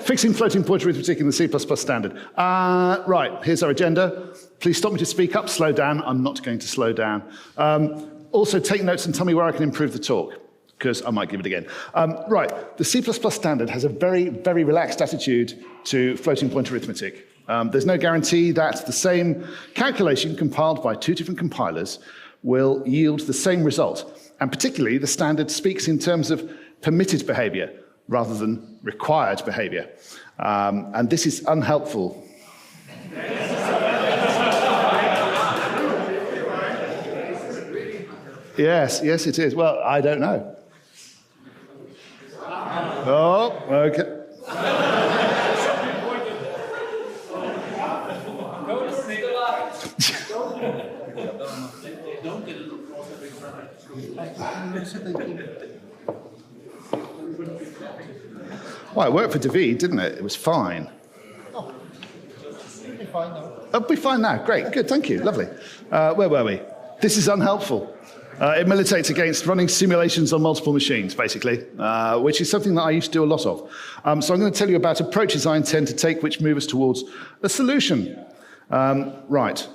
fixing floating point arithmetic in the C++ standard. Right, here's our agenda. Please stop me to speak up, slow down. I'm not going to slow down. Also, take notes and tell me where I can improve the talk, because I might give it again. Right, the C++ standard has a very, very relaxed attitude to floating point arithmetic. There's no guarantee that the same calculation compiled by two different compilers will yield the same result. And particularly, the standard speaks in terms of permitted behavior rather than required behavior. And this is unhelpful. Yes, it is. Well, I don't know. Oh, okay. Well, it worked for David, didn't it? It was fine. Oh, it'll be fine now. It'll be fine now. Great, good, thank you, lovely. Where were we? This is unhelpful. It militates against running simulations on multiple machines, basically, which is something that I used to do a lot of. So I'm going to tell you about approaches I intend to take which move us towards a solution. Right,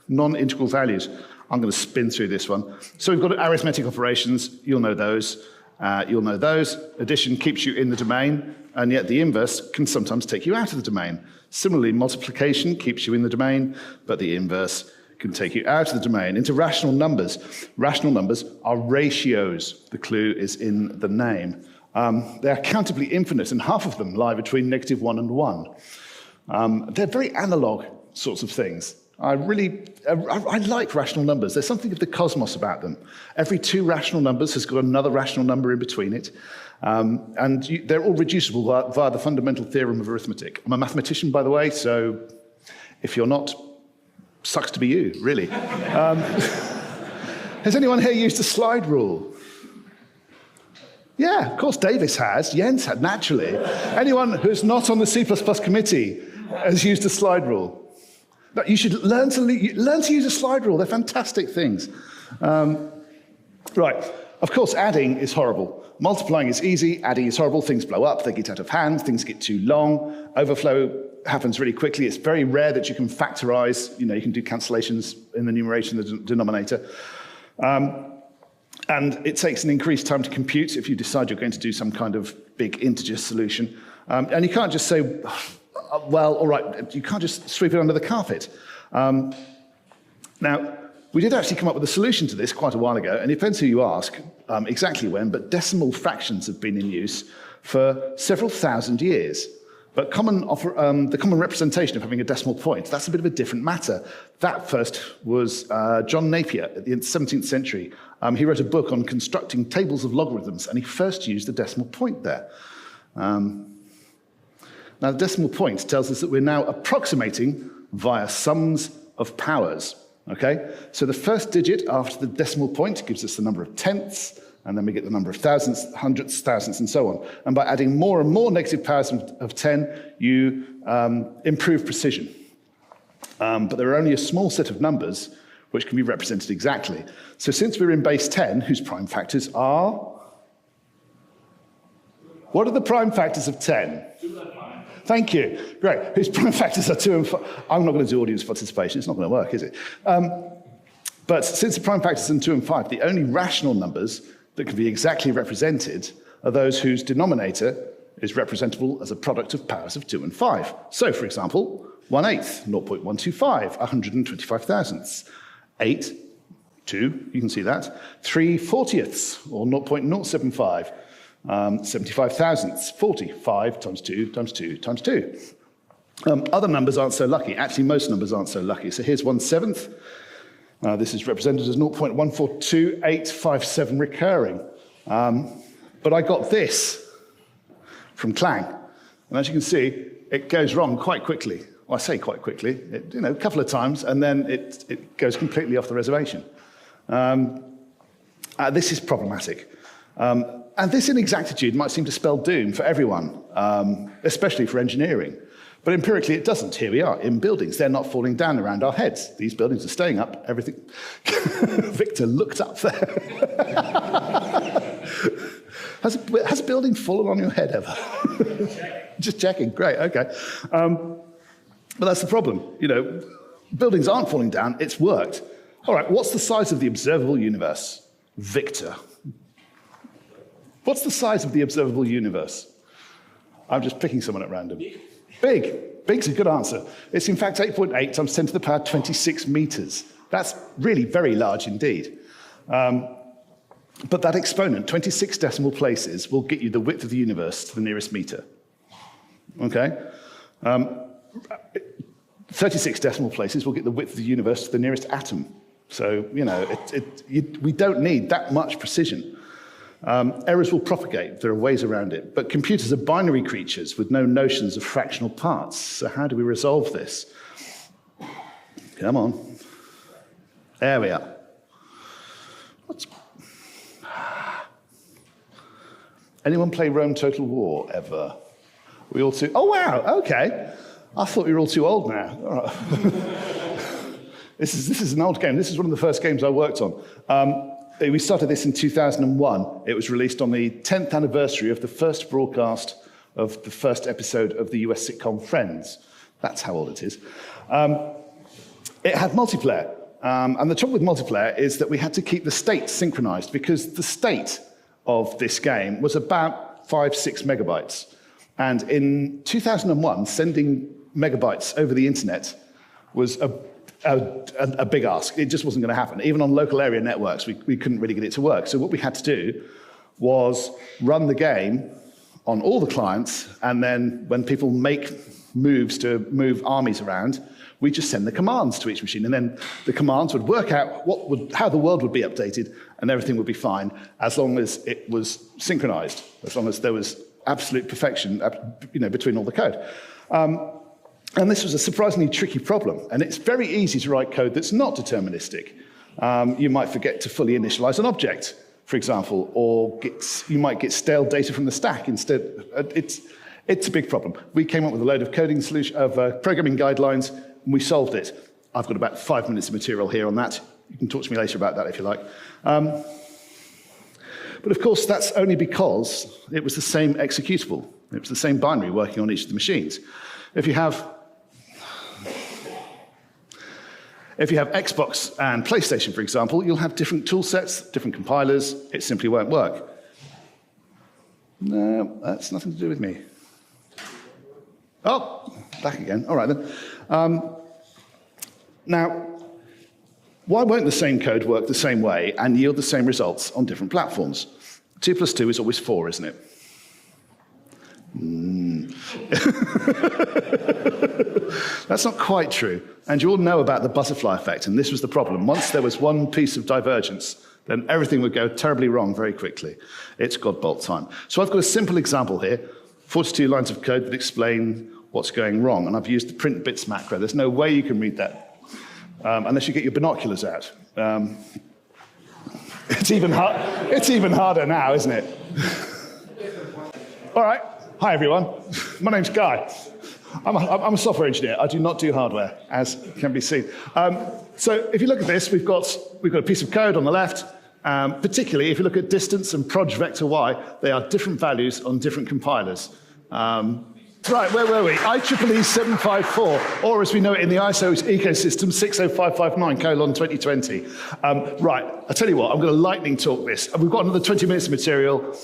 non-integral values. I'm going to spin through this one. So we've got arithmetic operations. You'll know those. Addition keeps you in the domain, and yet the inverse can sometimes take you out of the domain. Similarly, multiplication keeps you in the domain, but the inverse can take you out of the domain into rational numbers. Rational numbers are ratios. The clue is in the name. They are countably infinite, and half of them lie between -1 and 1. They're very analog sorts of things. I like rational numbers. There's something of the cosmos about them. Every two rational numbers has got another rational number in between it. They're all reducible via the fundamental theorem of arithmetic. I'm a mathematician, by the way, so if you're not, sucks to be you, really. Has anyone here used a slide rule? Yeah, of course Davis has. Jens had, naturally. Anyone who's not on the C++ committee has used a slide rule? No, you should learn to use a slide rule. They're fantastic things. Right. Of course, adding is horrible. Multiplying is easy. Adding is horrible. Things blow up. They get out of hand. Things get too long. Overflow happens really quickly. It's very rare that you can factorize. You can do cancellations in the numerator and the denominator. And it takes an increased time to compute if you decide you're going to do some kind of big integer solution. And you can't just say, well, all right, you can't just sweep it under the carpet. Now, we did actually come up with a solution to this quite a while ago, and it depends who you ask exactly when, but decimal fractions have been in use for several thousand years. But the common representation of having a decimal point, that's a bit of a different matter. That first was John Napier at the 17th century. He wrote a book on constructing tables of logarithms, and he first used the decimal point there. Now, the decimal point tells us that we're now approximating via sums of powers, okay? So the first digit after the decimal point gives us the number of tenths, and then we get the number of thousandths, hundredths, thousandths, and so on. And by adding more and more negative powers of 10, you improve precision. But there are only a small set of numbers which can be represented exactly. So since we're in base 10, whose prime factors are? What are the prime factors of 10? Thank you. Great. Whose prime factors are 2 and 5? I'm not going to do audience participation. It's not going to work, is it? But since the prime factors are 2 and 5, the only rational numbers that can be exactly represented are those whose denominator is representable as a product of powers of 2 and 5. So, for example, 1/8, 0.125, 125 thousandths. 8, 2, you can see that. 3/40ths, or 0.075. 75 thousandths, 40, 5 times 2 times 2 times 2. Other numbers aren't so lucky. Actually, most numbers aren't so lucky. So here's 1/7. This is represented as 0.142857 recurring. But I got this from Clang. And as you can see, it goes wrong quite quickly. Well, I say quite quickly, a couple of times, and then it goes completely off the reservation. This is problematic. And this inexactitude might seem to spell doom for everyone, especially for engineering. But empirically, it doesn't. Here we are, in buildings. They're not falling down around our heads. These buildings are staying up, everything. Victor looked up there. Has a building fallen on your head ever? Just checking. Great. Okay. But that's the problem. Buildings aren't falling down. It's worked. All right. What's the size of the observable universe? Victor. What's the size of the observable universe? I'm just picking someone at random. Big. Big's a good answer. It's in fact 8.8 times 10 to the power 26 meters. That's really very large indeed. But that exponent, 26 decimal places, will get you the width of the universe to the nearest meter. Okay? 36 decimal places will get the width of the universe to the nearest atom. So, we don't need that much precision. Errors will propagate. There are ways around it. But computers are binary creatures with no notions of fractional parts. So how do we resolve this? Come on. There we are. Anyone play Rome Total War ever? We all too... Oh, wow, okay. I thought we were all too old now. All right. This is an old game. This is one of the first games I worked on. We started this in 2001. It was released on the 10th anniversary of the first broadcast of the first episode of the US sitcom Friends. That's how old it is. It had multiplayer. And the trouble with multiplayer is that we had to keep the state synchronized because the state of this game was about 5-6 megabytes. And in 2001, sending megabytes over the internet was a big ask. It just wasn't going to happen. Even on local area networks, we couldn't really get it to work. So what we had to do was run the game on all the clients, and then when people make moves to move armies around, we just send the commands to each machine, and then the commands would work out how the world would be updated, and everything would be fine as long as it was synchronized, as long as there was absolute perfection, between all the code. And this was a surprisingly tricky problem, and it's very easy to write code that's not deterministic. You might forget to fully initialize an object, for example, or you might get stale data from the stack instead. It's a big problem. We came up with a load of programming guidelines, and we solved it. I've got about 5 minutes of material here on that. You can talk to me later about that if you like. But of course, that's only because it was the same executable. It was the same binary working on each of the machines. If you have Xbox and PlayStation, for example, you'll have different tool sets, different compilers. It simply won't work. No, that's nothing to do with me. Oh, back again. All right, then. Now, why won't the same code work the same way and yield the same results on different platforms? 2 + 2 is always 4, isn't it? That's not quite true. And you all know about the butterfly effect, and this was the problem. Once there was one piece of divergence, then everything would go terribly wrong very quickly. It's Godbolt time. So I've got a simple example here, 42 lines of code that explain what's going wrong, and I've used the print bits macro. There's no way you can read that unless you get your binoculars out. It's even harder now, isn't it? All right. Hi, everyone. My name's Guy. I'm a software engineer. I do not do hardware, as can be seen. So if you look at this, we've got a piece of code on the left. Particularly, if you look at distance and proj vector y, they are different values on different compilers. Right, where were we? IEEE 754, or as we know it in the ISO ecosystem, 60559:2020. Right, I'll tell you what, I'm going to lightning talk this. We've got another 20 minutes of material.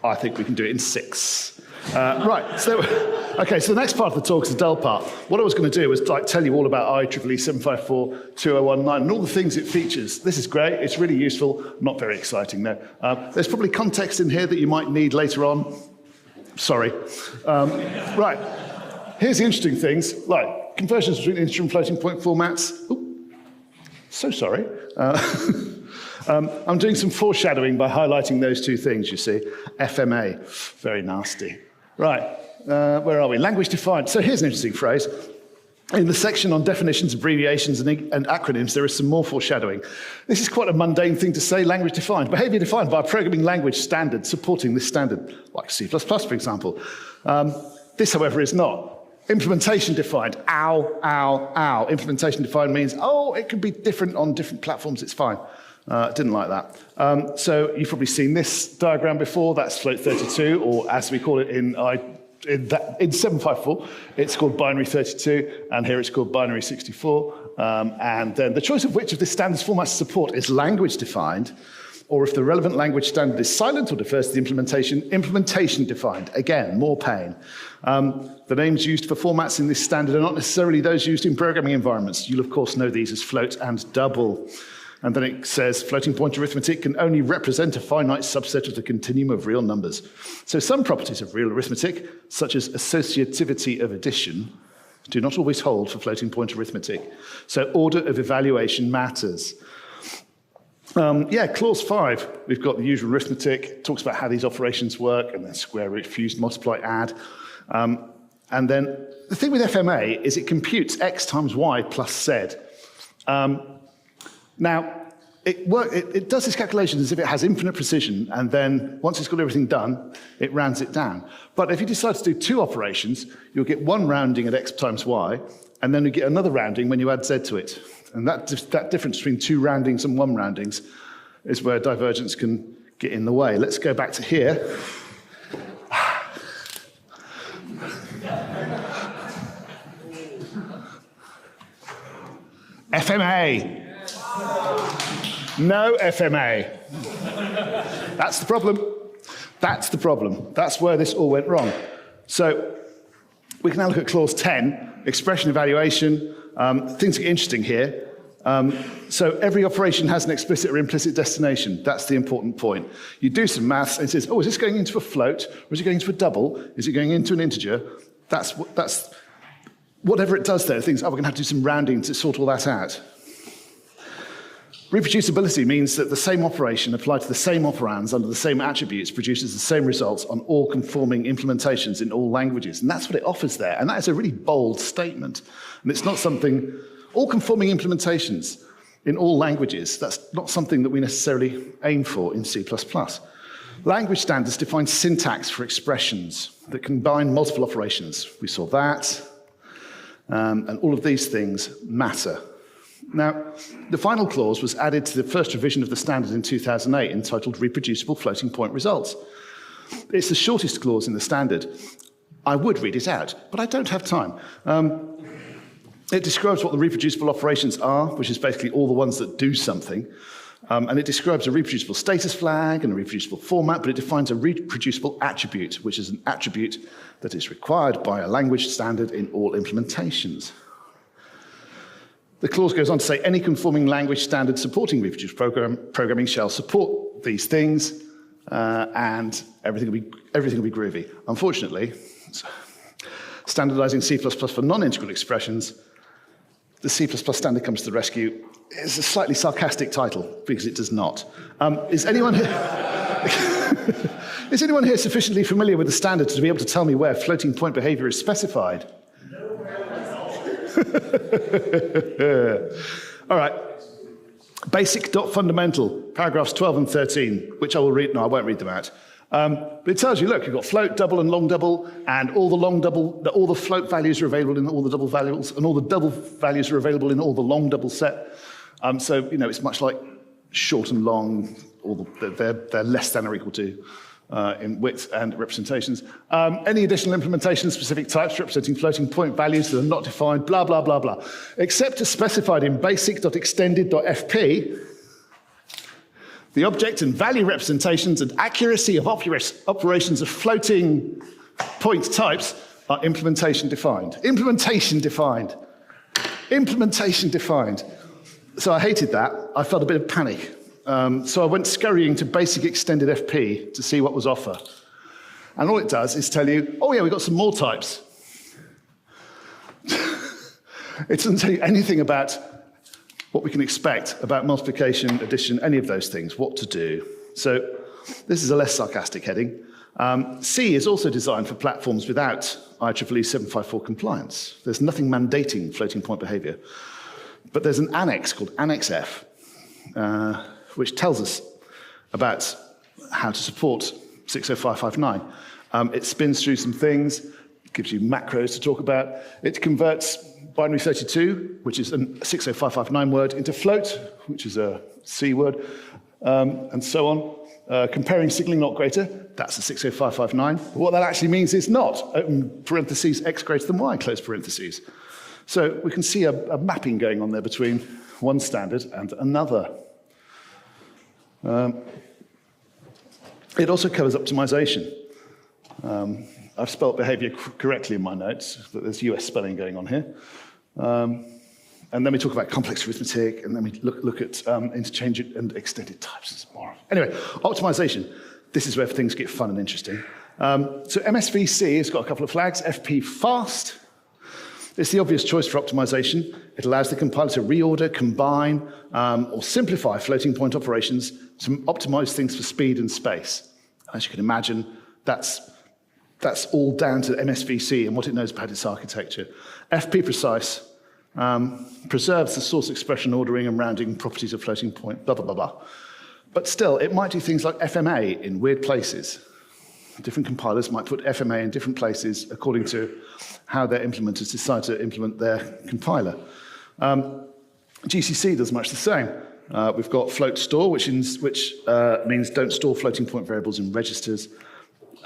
I think we can do it in 6. Right, so the next part of the talk is the dull part. What I was going to do was tell you all about IEEE 754-2019 and all the things it features. This is great, it's really useful, not very exciting though. There's probably context in here that you might need later on. Sorry. Right, here's the interesting things, like conversions between integer and floating point formats. Ooh, so sorry. I'm doing some foreshadowing by highlighting those two things, you see. FMA, very nasty. Right, where are we? Language defined. So here's an interesting phrase. In the section on definitions, abbreviations, and acronyms, there is some more foreshadowing. This is quite a mundane thing to say, language defined. Behavior defined by a programming language standard supporting this standard, like C++, for example. This, however, is not. Implementation defined. Ow, ow, ow. Implementation defined means, it could be different on different platforms, it's fine. Didn't like that. So you've probably seen this diagram before. That's float 32, or as we call it in in 754, it's called binary 32, and here it's called binary 64. And then the choice of which of the standards formats to support is language defined, or if the relevant language standard is silent or defers to the implementation defined. Again, more pain. The names used for formats in this standard are not necessarily those used in programming environments. You'll of course know these as float and double. And then it says floating point arithmetic can only represent a finite subset of the continuum of real numbers. So some properties of real arithmetic, such as associativity of addition, do not always hold for floating point arithmetic. So order of evaluation matters. Clause 5, we've got the usual arithmetic. It talks about how these operations work, and then square root, fuse, multiply, add. And then the thing with FMA is it computes x times y plus z. Now, it does this calculation as if it has infinite precision, and then once it's got everything done, it rounds it down. But if you decide to do two operations, you'll get one rounding at x times y, and then you get another rounding when you add z to it. And that difference between two roundings and one roundings is where divergence can get in the way. Let's go back to here. FMA. No FMA. That's the problem. That's the problem. That's where this all went wrong. So we can now look at clause 10, expression evaluation. Things get interesting here. So every operation has an explicit or implicit destination. That's the important point. You do some maths and it says, oh, is this going into a float? Or is it going into a double? Is it going into an integer? That's whatever it does there. It thinks, oh, we're going to have to do some rounding to sort all that out. Reproducibility means that the same operation applied to the same operands under the same attributes produces the same results on all conforming implementations in all languages. And that's what it offers there. And that is a really bold statement. And it's not something, all conforming implementations in all languages, that's not something that we necessarily aim for in C++. Language standards define syntax for expressions that combine multiple operations. We saw that. And all of these things matter. Now, the final clause was added to the first revision of the standard in 2008 entitled Reproducible Floating Point Results. It's the shortest clause in the standard. I would read it out, but I don't have time. It describes what the reproducible operations are, which is basically all the ones that do something. And it describes a reproducible status flag and a reproducible format, but it defines a reproducible attribute, which is an attribute that is required by a language standard in all implementations. The clause goes on to say any conforming language standard supporting reproducible programming shall support these things, and everything will be groovy. Unfortunately, standardizing C++ for non-integral expressions, the C++ standard comes to the rescue. It's a slightly sarcastic title, because it does not. Is anyone here sufficiently familiar with the standard to be able to tell me where floating point behavior is specified? All right. Basic.fundamental, paragraphs 12 and 13, which I will read. No, I won't read them out. But it tells you, look, you've got float, double, and long double, and all the float values are available in all the double values, and all the double values are available in all the long double set. So, you know, it's much like short and long, they're less than or equal to in width and representations. Any additional implementation of specific types representing floating point values that are not defined, blah, blah, blah, blah, except as specified in basic.extended.fp, the object and value representations and accuracy of operations of floating point types are implementation defined. Implementation defined. Implementation defined. So I hated that. I felt a bit of panic. So I went scurrying to basic extended FP to see what was offer. And all it does is tell you, oh yeah, we've got some more types. It doesn't tell you anything about what we can expect about multiplication, addition, any of those things, what to do. So this is a less sarcastic heading. C is also designed for platforms without IEEE 754 compliance. There's nothing mandating floating point behavior. But there's an annex called Annex F, which tells us about how to support 60559. It spins through some things, gives you macros to talk about. It converts binary 32, which is a 60559 word, into float, which is a C word, and so on. Comparing signaling not greater, that's a 60559. But what that actually means is not, open parentheses, x greater than y, close parentheses. So we can see a mapping going on there between one standard and another. It also covers optimization. I've spelled behavior correctly in my notes, but there's US spelling going on here. And then we talk about complex arithmetic, and then we look at interchange and extended types. Anyway, optimization. This is where things get fun and interesting. So MSVC has got a couple of flags. FP fast. It's the obvious choice for optimization. It allows the compiler to reorder, combine, or simplify floating point operations to optimize things for speed and space. As you can imagine, that's all down to MSVC and what it knows about its architecture. FP precise preserves the source expression ordering and rounding properties of floating point, blah, blah, blah, blah. But still, it might do things like FMA in weird places. Different compilers might put FMA in different places according to how their implementers decide to implement their compiler. GCC does much the same. We've got float store, which means don't store floating point variables in registers.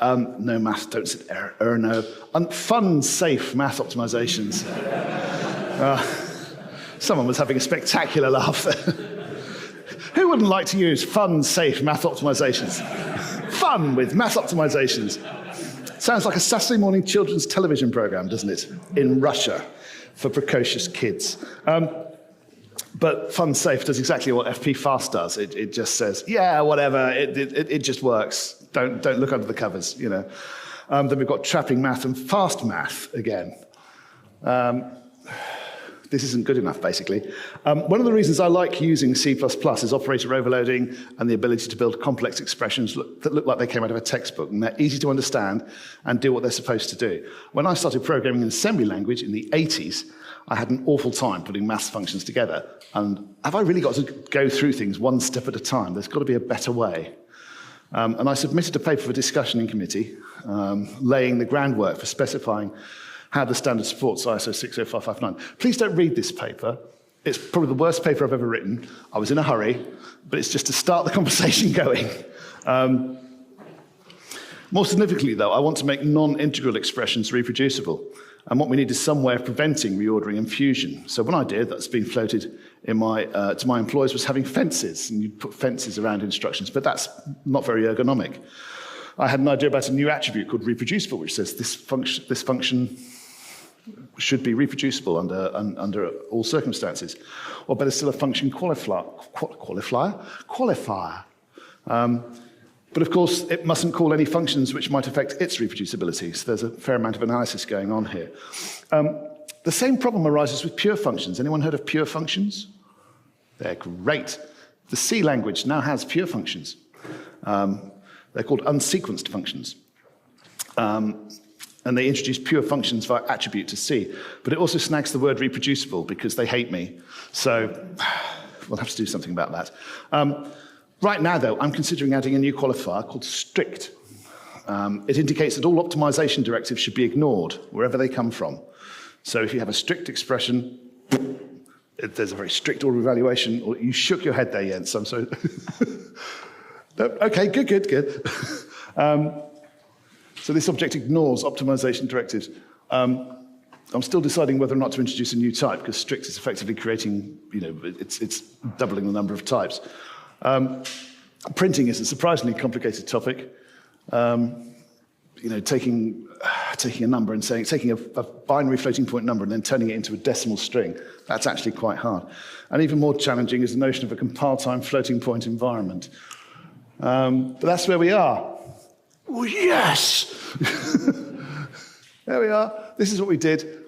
No math, don't set error no. Fun, safe math optimizations. Someone was having a spectacular laugh there. Who wouldn't like to use fun, safe math optimizations? Fun with math optimizations. Sounds like a Saturday morning children's television program, doesn't it? In Russia, for precocious kids. But fun, safe does exactly what FP fast does. It just says, yeah, whatever, it just works. Don't look under the covers, you know. Then we've got trapping math and fast math again. This isn't good enough, basically. One of the reasons I like using C++ is operator overloading and the ability to build complex expressions that look like they came out of a textbook, and they're easy to understand and do what they're supposed to do. When I started programming in assembly language in the 80s, I had an awful time putting maths functions together. And have I really got to go through things one step at a time? There's got to be a better way. And I submitted a paper for discussion in committee, laying the groundwork for specifying how the standard supports ISO 60559. Please don't read this paper. It's probably the worst paper I've ever written. I was in a hurry, but it's just to start the conversation going. More significantly, though, I want to make non-integral expressions reproducible. And what we need is some way of preventing reordering and fusion. So one idea that's been floated in to my employees was having fences, and you'd put fences around instructions, but that's not very ergonomic. I had an idea about a new attribute called reproducible, which says this function should be reproducible under all circumstances. Or better still, a function qualifier. But of course, it mustn't call any functions which might affect its reproducibility. So there's a fair amount of analysis going on here. The same problem arises with pure functions. Anyone heard of pure functions? They're great. The C language now has pure functions. They're called unsequenced functions. And they introduce pure functions via attribute to C. But it also snags the word reproducible because they hate me. So we'll have to do something about that. Right now, though, I'm considering adding a new qualifier called strict. It indicates that all optimization directives should be ignored wherever they come from. So if you have a strict expression, there's a very strict order evaluation. Or you shook your head there, Jens. I'm sorry. No, okay, good. So this object ignores optimization directives. I'm still deciding whether or not to introduce a new type, because strict is effectively creating, it's doubling the number of types. Printing is a surprisingly complicated topic. Taking a number and taking a binary floating point number and then turning it into a decimal string, that's actually quite hard. And even more challenging is the notion of a compile time floating point environment. But that's where we are. Oh, yes! There we are. This is what we did.